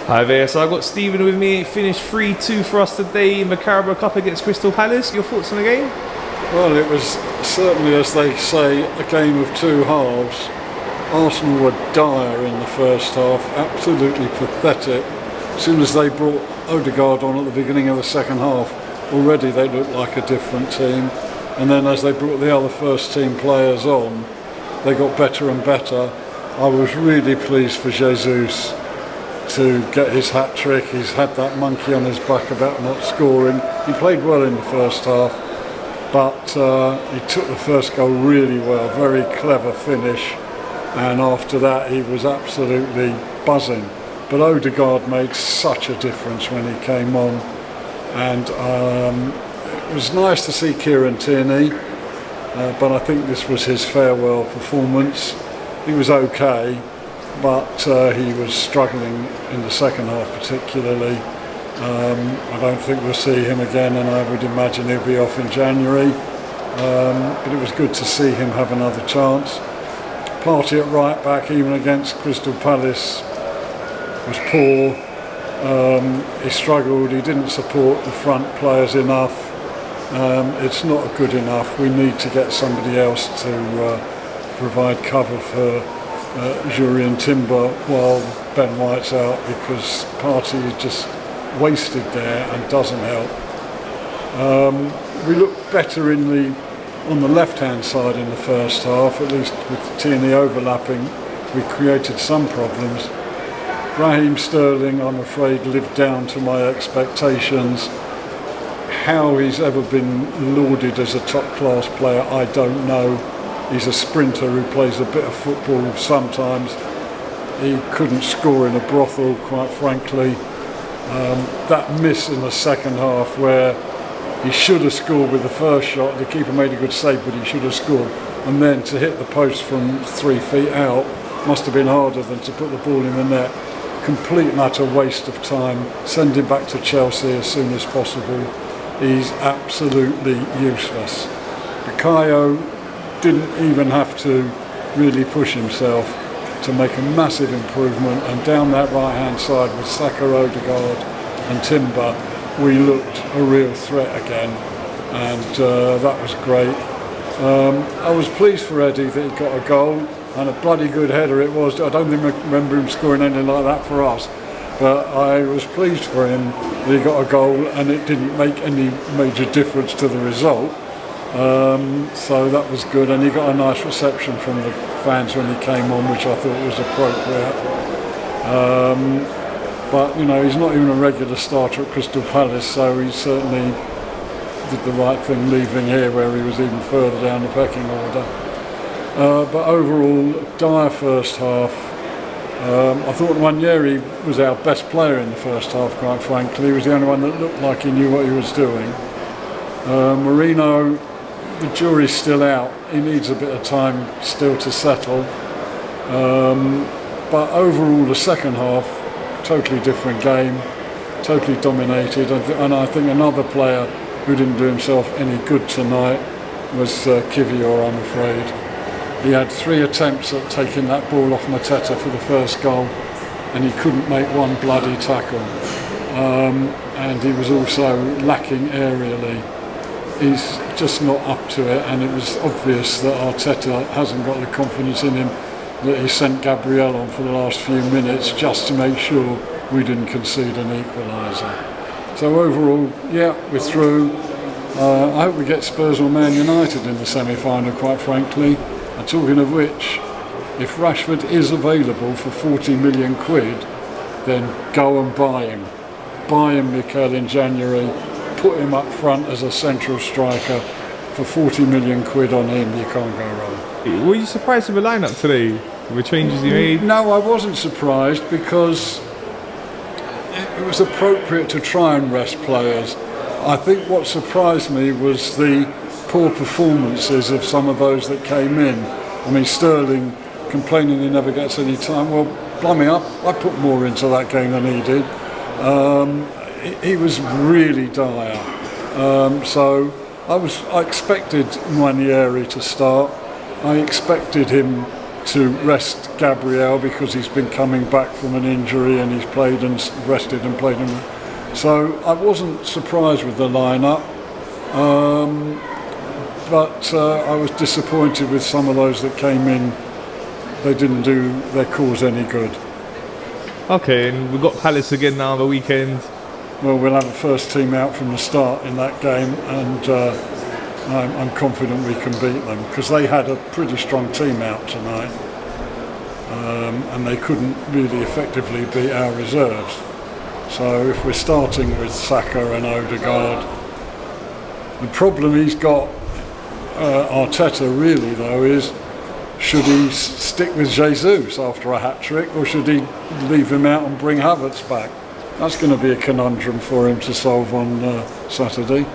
Hi there, so I've got Stephen with me. It finished 3-2 for us today in the Carabao Cup against Crystal Palace. Your thoughts on the game? Well, it was certainly, as they say, a game of two halves. Arsenal were dire in the first half, absolutely pathetic. As soon as they brought Odegaard on at the beginning of the second half, already they looked like a different team. And then as they brought the other first team players on, they got better and better. I was really pleased for Jesus to get his hat-trick. He's had that monkey on his back about not scoring. He played well in the first half, but he took the first goal really well, very clever finish, and after that he was absolutely buzzing. But Odegaard made such a difference when he came on, and it was nice to see Kieran Tierney, but I think this was his farewell performance. He was okay, but he was struggling in the second half particularly. I don't think we'll see him again, and I would imagine he'll be off in January. But it was good to see him have another chance. Partey at right back, even against Crystal Palace, was poor. He struggled, he didn't support the front players enough. It's not good enough. We need to get somebody else to provide cover for Jurrien Timber while Ben White's out, because Partey is just wasted there and doesn't help. We looked better on the left-hand side in the first half, at least with Tierney overlapping. We created some problems. Raheem Sterling, I'm afraid, lived down to my expectations. How he's ever been lauded as a top-class player, I don't know. He's a sprinter who plays a bit of football sometimes. He couldn't score in a brothel, quite frankly. That miss in the second half where he should have scored with the first shot, the keeper made a good save, but he should have scored. And then to hit the post from 3 feet out must have been harder than to put the ball in the net. Complete and utter waste of time. Send him back to Chelsea as soon as possible. He's absolutely useless. Bukayo didn't even have to really push himself to make a massive improvement, and down that right hand side with Saka, Odegaard and Timber we looked a real threat again, and that was great. I was pleased for Eddie that he got a goal, and a bloody good header it was. I don't remember him scoring anything like that for us, but I was pleased for him that he got a goal and it didn't make any major difference to the result. So that was good, and he got a nice reception from the fans when he came on, which I thought was appropriate. But you know, he's not even a regular starter at Crystal Palace, so he certainly did the right thing leaving here, where he was even further down the pecking order. But overall, dire first half. I thought Nwaneri was our best player in the first half, quite frankly. He was the only one that looked like he knew what he was doing. Marino, the jury's still out. He needs a bit of time still to settle. But overall, the second half, totally different game, totally dominated. And I think another player who didn't do himself any good tonight was Kivior, I'm afraid. He had 3 attempts at taking that ball off Mateta for the first goal, and he couldn't make one bloody tackle. And he was also lacking aerially. He's just not up to it, and it was obvious that Arteta hasn't got the confidence in him that he sent Gabriel on for the last few minutes just to make sure we didn't concede an equaliser. So overall, yeah, we're through. I hope we get Spurs or Man United in the semi-final, quite frankly. And talking of which, if Rashford is available for 40 million quid, then go and buy him. Buy him, Mikel, in January. Put him up front as a central striker. For 40 million quid on him, you can't go wrong. Were you surprised with the lineup today, with the changes you made? No, I wasn't surprised, because it was appropriate to try and rest players. I think what surprised me was the poor performances of some of those that came in. I mean, Sterling complaining he never gets any time. Well, blimey, I put more into that game than he did. He was really dire. So I expected Nwaneri to start. I expected him to rest Gabriel because he's been coming back from an injury and he's played and rested and played. So I wasn't surprised with the lineup, but I was disappointed with some of those that came in. They didn't do their cause any good. Okay, and we've got Palace again now on the weekend. Well, we'll have a first team out from the start in that game, and I'm confident we can beat them because they had a pretty strong team out tonight, and they couldn't really effectively beat our reserves. So if we're starting with Saka and Odegaard, the problem he's got, Arteta really though, is should he stick with Jesus after a hat-trick or should he leave him out and bring Havertz back? That's going to be a conundrum for him to solve on Saturday.